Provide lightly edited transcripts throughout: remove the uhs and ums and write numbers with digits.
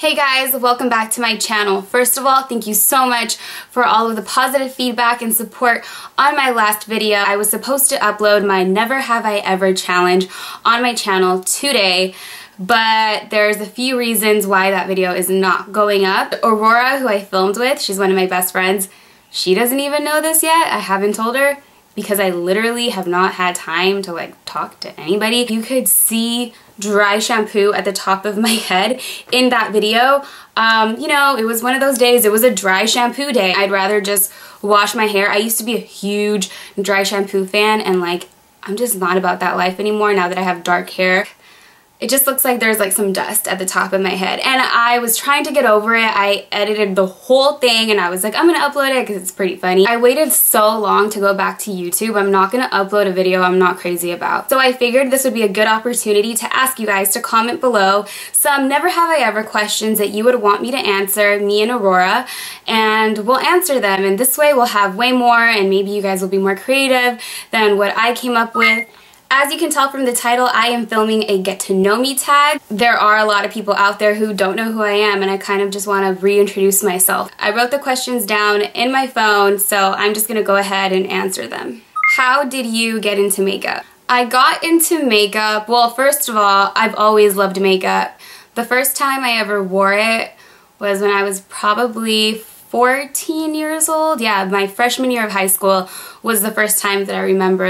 Hey guys, welcome back to my channel. First of all, thank you so much for all of the positive feedback and support on my last video. I was supposed to upload my Never Have I Ever challenge on my channel today, but there's a few reasons why that video is not going up. Aurora, who I filmed with, she's one of my best friends. She doesn't even know this yet. I haven't told her because I literally have not had time to talk to anybody. You could see dry shampoo at the top of my head in that video. You know, it was one of those days. It was a dry shampoo day. I'd rather just wash my hair. I used to be a huge dry shampoo fan, and I'm just not about that life anymore now that I have dark hair. It just looks like there's some dust at the top of my head, and I was trying to get over it. I edited the whole thing and I was like, I'm gonna upload it because it's pretty funny. I waited so long to go back to YouTube. I'm not gonna upload a video I'm not crazy about. So I figured this would be a good opportunity to ask you guys to comment below some Never Have I Ever questions that you would want me to answer, me and Aurora, and we'll answer them. And this way we'll have way more, and maybe you guys will be more creative than what I came up with. As you can tell from the title, I am filming a get to know me tag. There are a lot of people out there who don't know who I am, and I kind of just want to reintroduce myself. I wrote the questions down in my phone, so I'm just gonna go ahead and answer them. How did you get into makeup? I got into makeup, well, first of all, I've always loved makeup. The first time I ever wore it was when I was probably 14 years old. Yeah, my freshman year of high school was the first time that I remember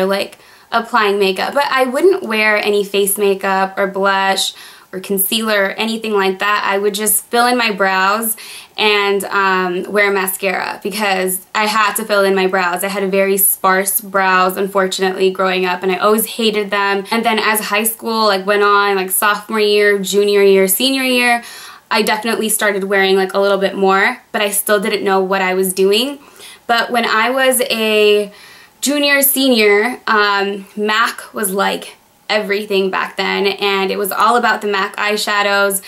applying makeup, but I wouldn't wear any face makeup or blush or concealer or anything like that. I would just fill in my brows and wear mascara because I had to fill in my brows. I had very sparse brows, unfortunately, growing up, and I always hated them. And then as high school went on, sophomore year, junior year, senior year, I definitely started wearing a little bit more, but I still didn't know what I was doing. But when I was a junior, senior, MAC was everything back then, and it was all about the MAC eyeshadows.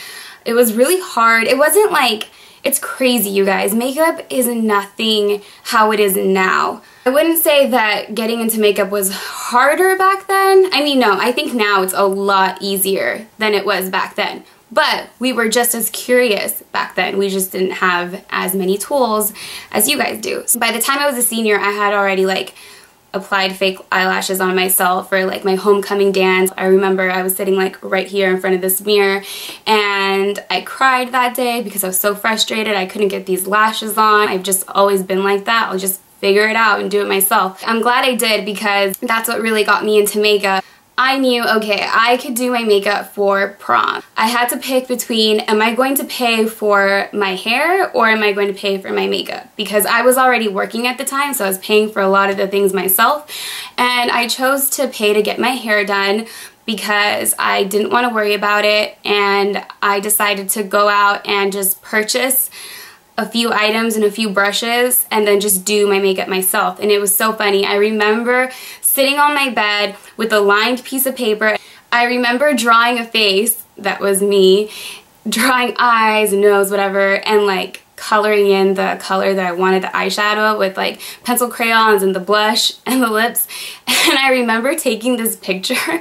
It was really hard. It wasn't it's crazy, you guys. Makeup is nothing how it is now. I wouldn't say that getting into makeup was harder back then. I mean, no, I think now it's a lot easier than it was back then. But we were just as curious back then. We just didn't have as many tools as you guys do. So by the time I was a senior, I had already applied fake eyelashes on myself for my homecoming dance. I remember I was sitting right here in front of this mirror, and I cried that day because I was so frustrated I couldn't get these lashes on. I've just always been like that. I'll just figure it out and do it myself. I'm glad I did because that's what really got me into makeup. I knew, okay, I could do my makeup for prom. I had to pick between, am I going to pay for my hair or am I going to pay for my makeup? Because I was already working at the time, so I was paying for a lot of the things myself. And I chose to pay to get my hair done because I didn't want to worry about it, and I decided to go out and just purchase a few items and a few brushes and then just do my makeup myself. And it was so funny. I remember sitting on my bed with a lined piece of paper. I remember drawing a face that was me, drawing eyes, nose, whatever, and coloring in the color that I wanted the eyeshadow with pencil crayons and the blush and the lips. And I remember taking this picture.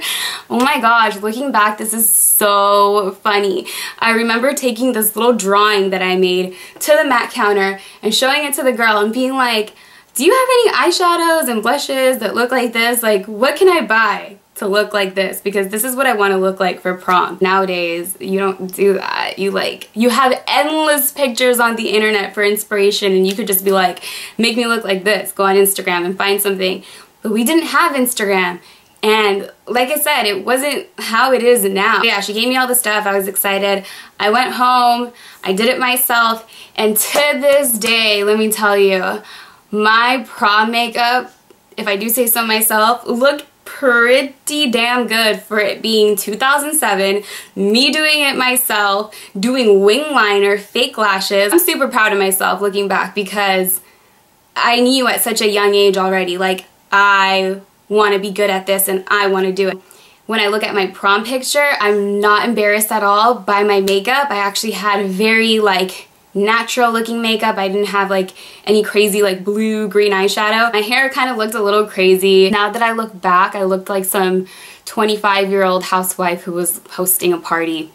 Oh my gosh, looking back, this is so funny. I remember taking this little drawing that I made to the MAC counter and showing it to the girl and being like, do you have any eyeshadows and blushes that look like this? What can I buy to look like this? Because this is what I want to look like for prom. Nowadays, you don't do that. You have endless pictures on the internet for inspiration, and you could just be like, make me look like this. Go on Instagram and find something. But we didn't have Instagram. And like I said, it wasn't how it is now. Yeah, she gave me all the stuff. I was excited. I went home. I did it myself. And to this day, let me tell you, my prom makeup, if I do say so myself, looked pretty damn good for it being 2007, me doing it myself, doing wing liner, fake lashes. I'm super proud of myself looking back because I knew at such a young age already, I want to be good at this and I want to do it. When I look at my prom picture, I'm not embarrassed at all by my makeup. I actually had very natural looking makeup. I didn't have any crazy blue green eyeshadow. My hair kind of looked a little crazy. Now that I look back, I looked like some 25-year-old housewife who was hosting a party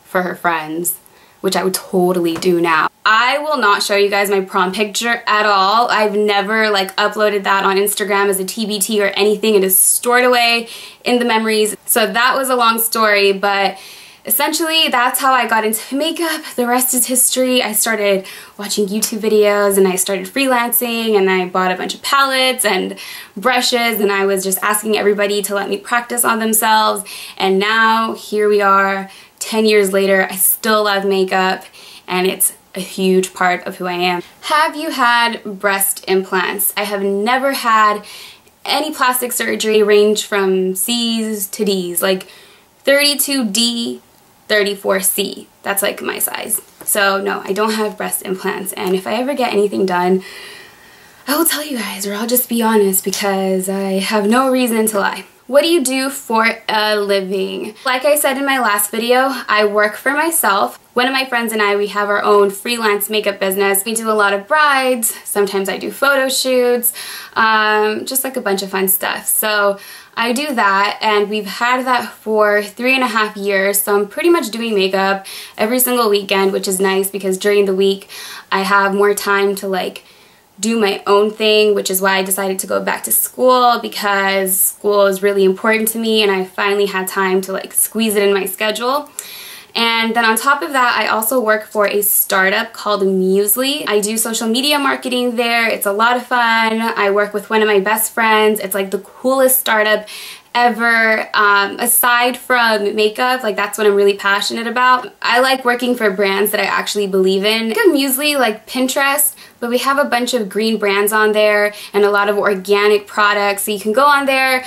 for her friends. which I would totally do now. I will not show you guys my prom picture at all. I've never like uploaded that on Instagram as a TBT or anything. It is stored away in the memories. So that was a long story, but essentially that's how I got into makeup. The rest is history. I started watching YouTube videos and I started freelancing and I bought a bunch of palettes and brushes and I was just asking everybody to let me practice on themselves. And now here we are, 10 years later. I still love makeup and it's a huge part of who I am. Have you had breast implants? I have never had any plastic surgery. Range from C's to D's, like 32D, 34C. That's like my size. So no, I don't have breast implants, and if I ever get anything done, I will tell you guys, or I'll just be honest because I have no reason to lie. What do you do for a living? Like I said in my last video, I work for myself. One of my friends and I, we have our own freelance makeup business. We do a lot of brides. Sometimes I do photo shoots, just like a bunch of fun stuff. So I do that, and we've had that for 3.5 years. So I'm pretty much doing makeup every single weekend, which is nice because during the week I have more time to like do my own thing, which is why I decided to go back to school, because school is really important to me and I finally had time to like squeeze it in my schedule. And then on top of that, I also work for a startup called Muesli. I do social media marketing there. It's a lot of fun. I work with one of my best friends. It's like the coolest startup ever. Aside from makeup, like that's what I'm really passionate about. I like working for brands that I actually believe in. Think of Muesli like Pinterest, but we have a bunch of green brands on there and a lot of organic products. So you can go on there,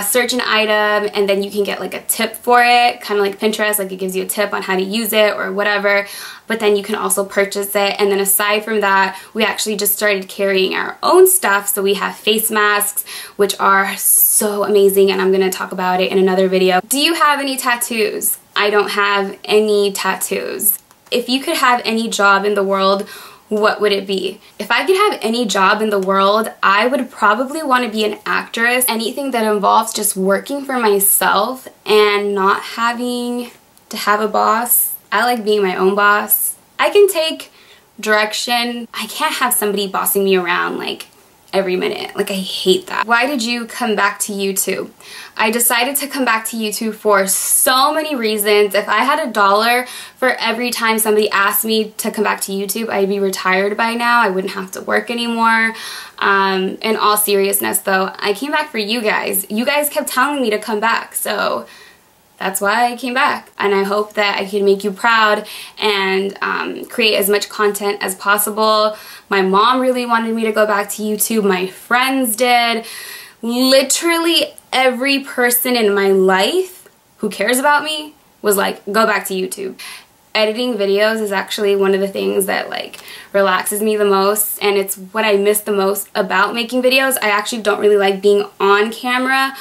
search an item, and then you can get like a tip for it, kind of like Pinterest, like it gives you a tip on how to use it or whatever. But then you can also purchase it. And then aside from that, we actually just started carrying our own stuff. So we have face masks, which are so amazing, and I'm gonna talk about it in another video. Do you have any tattoos? I don't have any tattoos. If you could have any job in the world, what would it be? If I could have any job in the world, I would probably want to be an actress. Anything that involves just working for myself and not having to have a boss. I like being my own boss. I can take direction. I can't have somebody bossing me around like every minute. Like I hate that. Why did you come back to YouTube? I decided to come back to YouTube for so many reasons. If I had $1 for every time somebody asked me to come back to YouTube, I'd be retired by now. I wouldn't have to work anymore. In all seriousness though, I came back for you guys. You guys kept telling me to come back, so that's why I came back. And I hope that I can make you proud and create as much content as possible. My mom really wanted me to go back to YouTube. My friends did. Literally every person in my life who cares about me was like, go back to YouTube. Editing videos is actually one of the things that like relaxes me the most, and it's what I miss the most about making videos. I actually don't really like being on camera.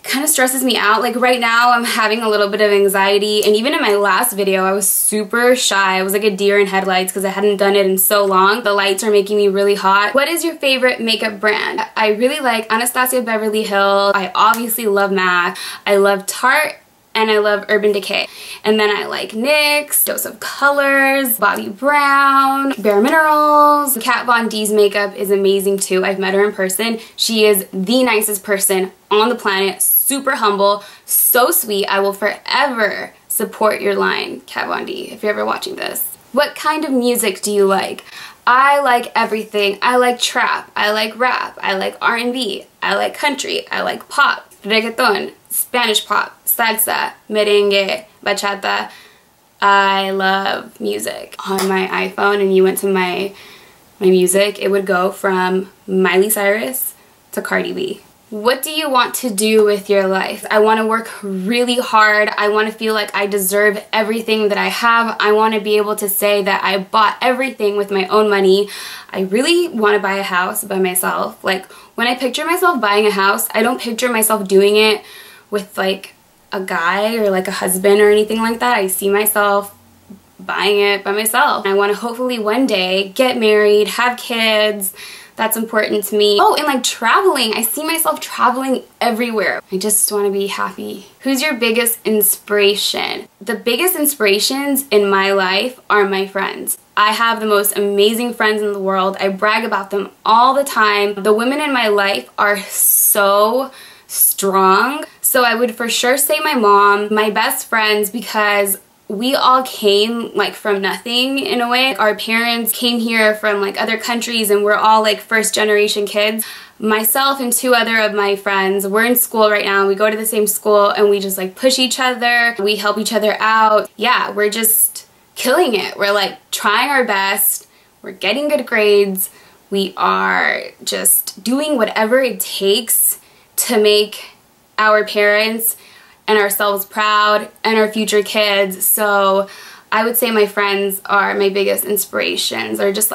Kind of stresses me out. Like right now I'm having a little bit of anxiety, and even in my last video I was super shy. I was like a deer in headlights because I hadn't done it in so long. The lights are making me really hot. What is your favorite makeup brand? I really like Anastasia Beverly Hills. I obviously love MAC. I love Tarte, and I love Urban Decay. And then I like NYX, Dose of Colors, Bobbi Brown, Bare Minerals. Kat Von D's makeup is amazing too. I've met her in person. She is the nicest person on the planet. Super humble, so sweet. I will forever support your line, Kat Von D, if you're ever watching this. What kind of music do you like? I like everything. I like trap, I like rap, I like R&B, I like country, I like pop, reggaeton, Spanish pop, salsa, merengue, bachata. I love music. On my iPhone, and you went to my music, it would go from Miley Cyrus to Cardi B. What do you want to do with your life? I want to work really hard. I want to feel like I deserve everything that I have. I want to be able to say that I bought everything with my own money. I really want to buy a house by myself. Like when I picture myself buying a house, I don't picture myself doing it with like a guy or like a husband or anything like that. I see myself buying it by myself. I want to hopefully one day get married, have kids, That's important to me. Oh, and like traveling. I see myself traveling everywhere. I just want to be happy. Who's your biggest inspiration? The biggest inspirations in my life are my friends. I have the most amazing friends in the world. I brag about them all the time. The women in my life are so strong. So I would for sure say my mom, my best friends, because we all came like from nothing in a way. Our parents came here from like other countries and we're all like first generation kids. Myself and two other of my friends, we're in school right now. We go to the same school and we just like push each other. We help each other out. Yeah, we're just killing it. We're like trying our best. We're getting good grades. We are just doing whatever it takes to make our parents and ourselves proud and our future kids. So I would say my friends are my biggest inspirations. They're just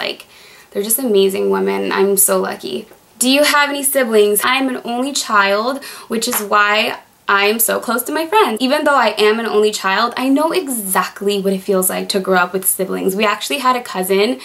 amazing women. I'm so lucky. Do you have any siblings? I'm an only child, which is why I'm so close to my friends. Even though I am an only child, I know exactly what it feels like to grow up with siblings. We actually had a cousin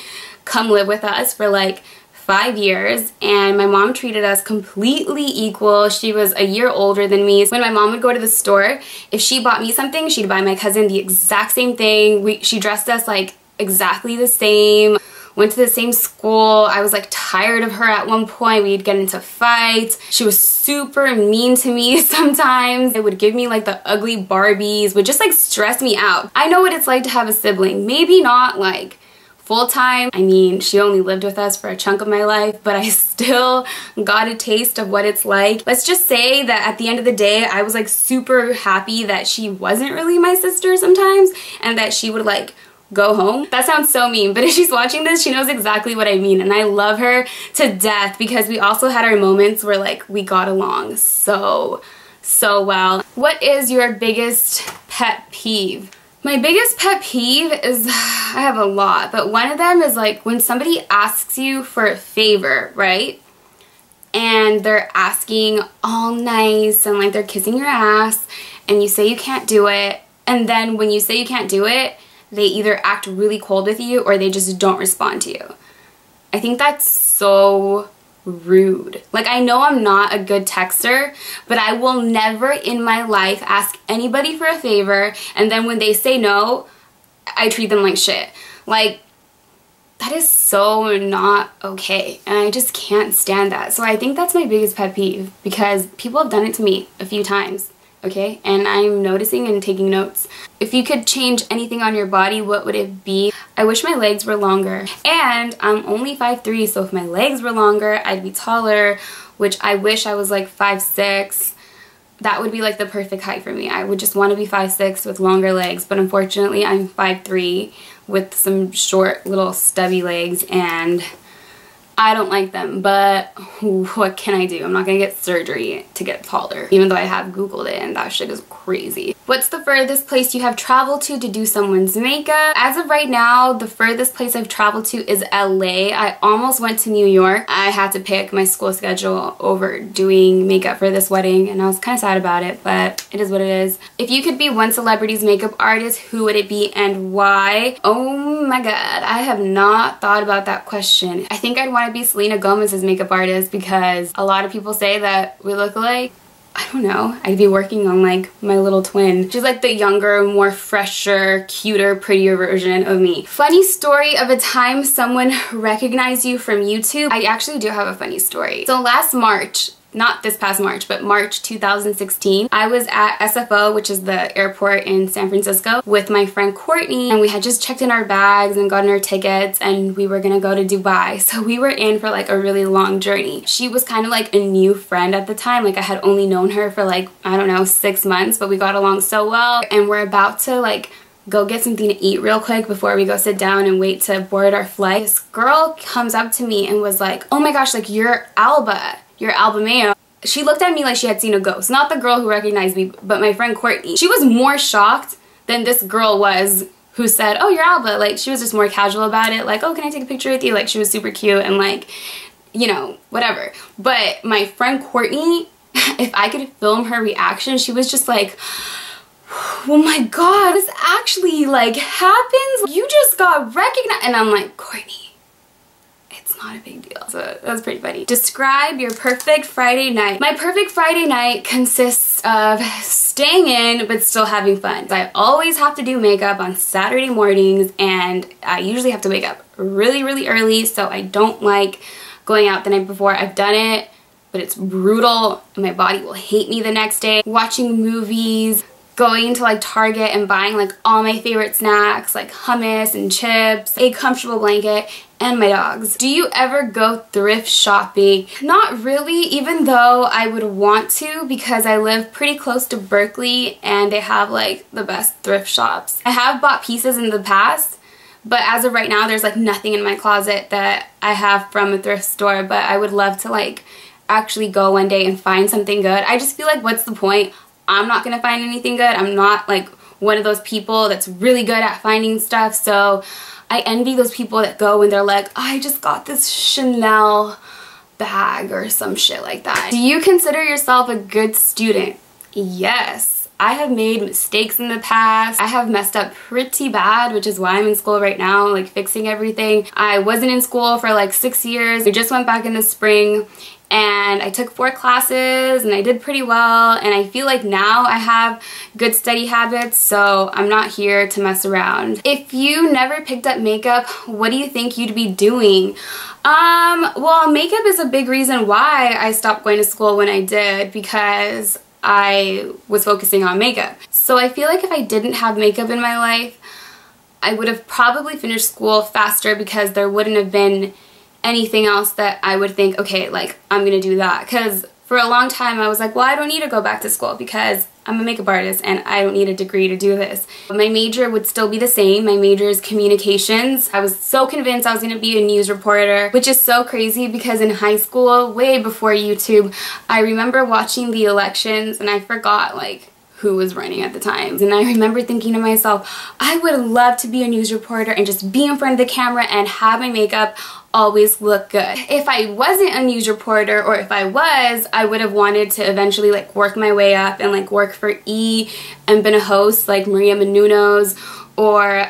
come live with us for like 5 years, and my mom treated us completely equal. She was a year older than me. When my mom would go to the store, if she bought me something, she'd buy my cousin the exact same thing. She dressed us like exactly the same, went to the same school. I was like tired of her at one point. We'd get into fights. She was super mean to me sometimes. It would give me like the ugly Barbies, would just like stress me out. I know what it's like to have a sibling. Maybe not like full-time. I mean, she only lived with us for a chunk of my life, but I still got a taste of what it's like. Let's just say that at the end of the day, I was like super happy that she wasn't really my sister sometimes and that she would like go home. That sounds so mean, but if she's watching this, she knows exactly what I mean, and I love her to death because we also had our moments where like we got along so well. What is your biggest pet peeve? My biggest pet peeve is, I have a lot, but one of them is like when somebody asks you for a favor, right? And they're asking all nice and like they're kissing your ass and you say you can't do it, and then when you say you can't do it, they either act really cold with you or they just don't respond to you. I think that's so rude. Like, I know I'm not a good texter, but I will never in my life ask anybody for a favor and then when they say no, I treat them like shit. Like, that is so not okay, and I just can't stand that. So I think that's my biggest pet peeve because people have done it to me a few times. Okay, and I'm noticing and taking notes. If you could change anything on your body, what would it be? I wish my legs were longer. And I'm only 5'3", so if my legs were longer, I'd be taller, which I wish I was like 5'6". That would be like the perfect height for me. I would just want to be 5'6" with longer legs, but unfortunately I'm 5'3" with some short little stubby legs, and I don't like them, but what can I do? I'm not gonna get surgery to get taller, even though I have Googled it and that shit is crazy. What's the furthest place you have traveled to do someone's makeup? As of right now, the furthest place I've traveled to is LA. I almost went to New York. I had to pick my school schedule over doing makeup for this wedding, and I was kind of sad about it, but it is what it is. If you could be one celebrity's makeup artist, who would it be and why? Oh my god, I have not thought about that question. I think I'd want to be Selena Gomez's makeup artist because a lot of people say that we look alike. I don't know. I'd be working on like my little twin. She's like the younger, more fresher, cuter, prettier version of me. Funny story of a time someone recognized you from YouTube. I actually do have a funny story. So last March, not this past March, but March 2016, I was at SFO, which is the airport in San Francisco, with my friend Courtney, and we had just checked in our bags and gotten our tickets, and we were gonna go to Dubai. So we were in for like a really long journey. She was kind of like a new friend at the time. Like, I had only known her for like, I don't know, 6 months, but we got along so well, and we're about to like go get something to eat real quick before we go sit down and wait to board our flight. This girl comes up to me and was like, oh my gosh, like, you're AlbaMayo. She looked at me like she had seen a ghost. Not the girl who recognized me, but my friend Courtney. She was more shocked than this girl was who said, oh, you're Alba. Like, she was just more casual about it. Like, oh, can I take a picture with you? Like, she was super cute and like, you know, whatever. But my friend Courtney, if I could film her reaction, she was just like, oh my god, this actually like happens? You just got recognized. And I'm like, Courtney, it's not not a big deal. So that was pretty funny. Describe your perfect Friday night. My perfect Friday night consists of staying in but still having fun. I always have to do makeup on Saturday mornings, and I usually have to wake up really, really early, so I don't like going out the night before. I've done it, but it's brutal and my body will hate me the next day. Watching movies, going to like Target and buying like all my favorite snacks like hummus and chips, a comfortable blanket, and my dogs. Do you ever go thrift shopping? Not really, even though I would want to, because I live pretty close to Berkeley and they have like the best thrift shops. I have bought pieces in the past, but as of right now there's like nothing in my closet that I have from a thrift store, but I would love to like actually go one day and find something good. I just feel like, what's the point? I'm not gonna find anything good. I'm not like one of those people that's really good at finding stuff, so I envy those people that go and they're like, I just got this Chanel bag or some shit like that. Do you consider yourself a good student? Yes. I have made mistakes in the past. I have messed up pretty bad, which is why I'm in school right now, like fixing everything. I wasn't in school for like 6 years. I just went back in the spring and I took 4 classes and I did pretty well, and I feel like now I have good study habits, so I'm not here to mess around. If you never picked up makeup, what do you think you'd be doing? Well, makeup is a big reason why I stopped going to school when I did, because I was focusing on makeup. So I feel like if I didn't have makeup in my life, I would have probably finished school faster, because there wouldn't have been anything else that I would think, okay, like I'm gonna do that. Because for a long time I was like, well, I don't need to go back to school because I'm a makeup artist and I don't need a degree to do this. My major would still be the same. My major is communications. I was so convinced I was gonna be a news reporter, which is so crazy because in high school, way before YouTube, I remember watching the elections and I forgot like who was running at the time. And I remember thinking to myself, I would love to be a news reporter and just be in front of the camera and have my makeup always look good. If I wasn't a news reporter, or if I was, I would have wanted to eventually like work my way up and like work for E! And been a host like Maria Menounos or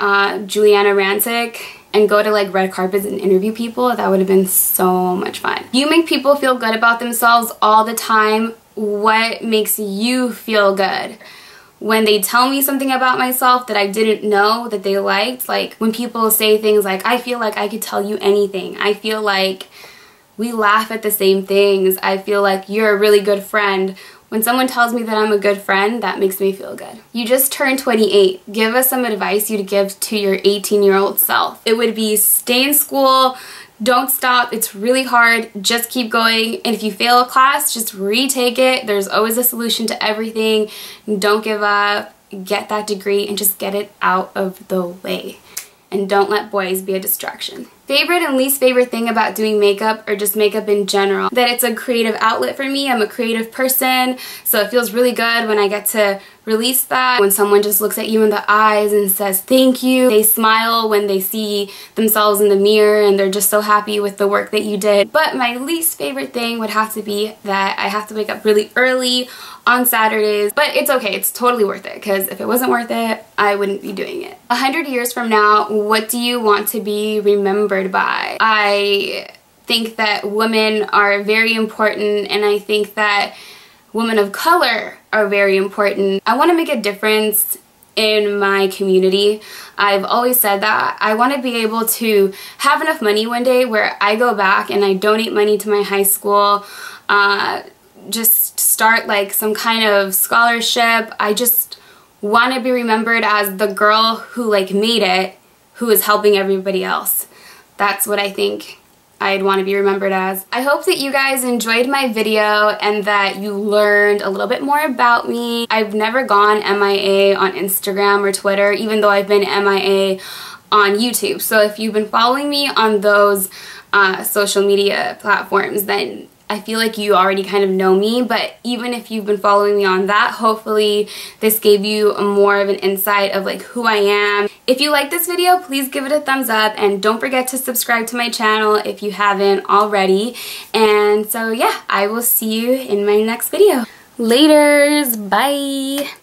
Juliana Rancic, and go to like red carpets and interview people. That would have been so much fun. You make people feel good about themselves all the time. What makes you feel good? When they tell me something about myself that I didn't know that they liked, like when people say things like, I feel like I could tell you anything. I feel like we laugh at the same things. I feel like you're a really good friend. When someone tells me that I'm a good friend, that makes me feel good. You just turned 28. Give us some advice you'd give to your 18-year-old self. It would be stay in school, don't stop. It's really hard. Just keep going. And if you fail a class, just retake it. There's always a solution to everything. Don't give up. Get that degree and just get it out of the way. And don't let boys be a distraction. Favorite and least favorite thing about doing makeup, or just makeup in general? That it's a creative outlet for me. I'm a creative person, so it feels really good when I get to release that. When someone just looks at you in the eyes and says thank you. They smile when they see themselves in the mirror and they're just so happy with the work that you did. But my least favorite thing would have to be that I have to wake up really early on Saturdays. But it's okay, it's totally worth it, because if it wasn't worth it, I wouldn't be doing it. 100 years from now, what do you want to be remembered by? I think that women are very important, and I think that women of color are very important. I want to make a difference in my community. I've always said that. I want to be able to have enough money one day where I go back and I donate money to my high school, just start like some kind of scholarship. I just want to be remembered as the girl who like made it, who is helping everybody else. That's what I think I'd want to be remembered as. I hope that you guys enjoyed my video and that you learned a little bit more about me. I've never gone MIA on Instagram or Twitter, even though I've been MIA on YouTube. So if you've been following me on those social media platforms, then I feel like you already kind of know me, but even if you've been following me on that, hopefully this gave you more of an insight of like who I am. If you like this video, please give it a thumbs up, and don't forget to subscribe to my channel if you haven't already. And so yeah, I will see you in my next video. Laters, bye!